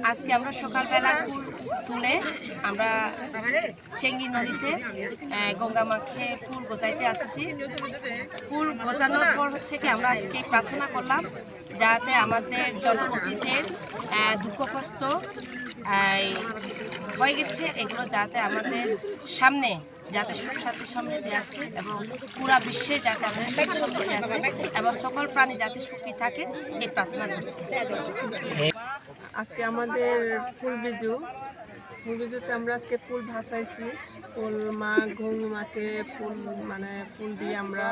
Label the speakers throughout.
Speaker 1: আজকে আমরা সকালবেলা ফুল তুলে আমরা চেঙ্গি নদীতে গঙ্গা মাকে ফুল গোজাইতে আসছি। ফুল গোজানোর পর হচ্ছে কি আমরা আজকে প্রার্থনা করলাম যাতে আমাদের যত অতীতের দুঃখ কষ্ট হয়ে গেছে এগুলো যাতে আমাদের সামনে যাতে সুখ শান্তির সমৃদ্ধি আসে এবং পুরা বিশ্বে যাতে আমাদের সুখ সমৃদ্ধি আসে এবং সকল প্রাণী যাতে সুখী থাকে এই প্রার্থনা করছি।
Speaker 2: আজকে আমাদের ফুলবিজুতে আমরা আজকে ফুল ভাসাইছি। ফুল মা গঙ্গা মাকে ফুল দিয়ে আমরা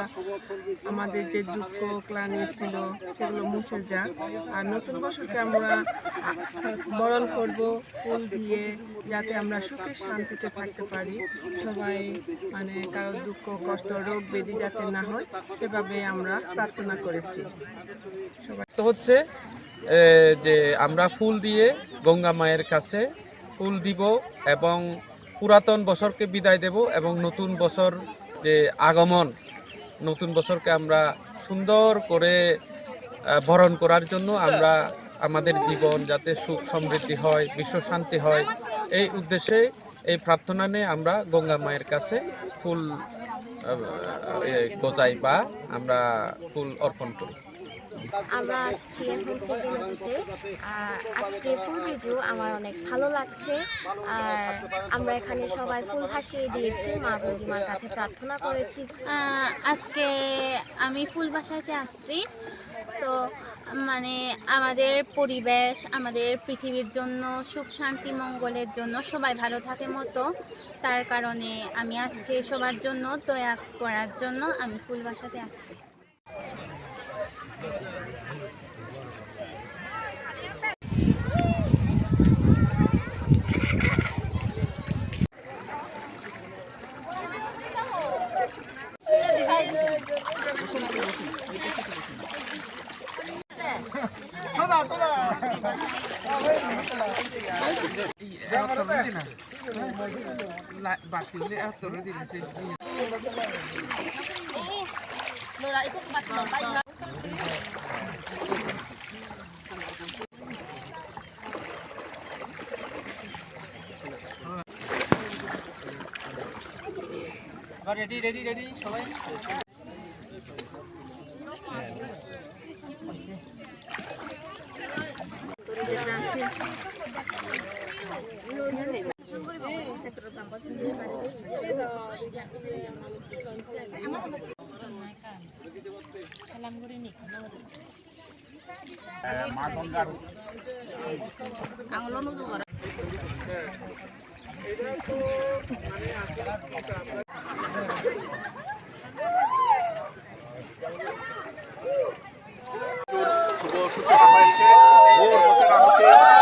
Speaker 2: আমাদের যে দুঃখ ক্লানি ছিল সেগুলো মুছে যাক। আর নতুন বছরকে আমরা বরণ করব ফুল দিয়ে, যাতে আমরা সুখে শান্তিতে থাকতে পারি। সবাই কারো দুঃখ কষ্ট রোগ ব্যাধি যাতে না হয় সেভাবে আমরা প্রার্থনা করেছি।
Speaker 3: সবাই তো হচ্ছে যে আমরা ফুল দিয়ে গঙ্গা মায়ের কাছে ফুল দিব এবং পুরাতন বছরকে বিদায় দেব এবং নতুন বছর যে আগমন, নতুন বছরকে আমরা সুন্দর করে বরণ করার জন্য আমরা আমাদের জীবন যাতে সুখ সমৃদ্ধি হয়, বিশ্ব শান্তি হয়, এই উদ্দেশ্যে এই প্রার্থনা নিয়ে আমরা গঙ্গা মায়ের কাছে ফুল গোজাই বা আমরা ফুল অর্পণ করি।
Speaker 4: আমরা আসছি এখন চেঙ্গি নদীতে। আজকে ফুলবিজু আমার অনেক ভালো লাগছে। আর আমরা এখানে সবাই ফুল ভাসিয়ে দিয়েছি, মা গঙ্গিমার কাছে প্রার্থনা করেছি।
Speaker 5: আজকে আমি ফুল বাসাইতে আসছি। তো আমাদের পরিবেশ, আমাদের পৃথিবীর জন্য সুখ শান্তি মঙ্গলের জন্য সবাই ভালো থাকে মতো, তার কারণে আমি আজকে সবার জন্য দয়া করার জন্য আমি ফুল বাসাতে আসছি।
Speaker 3: রেডি সবাই। মা গঙ্গার শুভ সূচনা হয়েছে ভোর হতে না হতে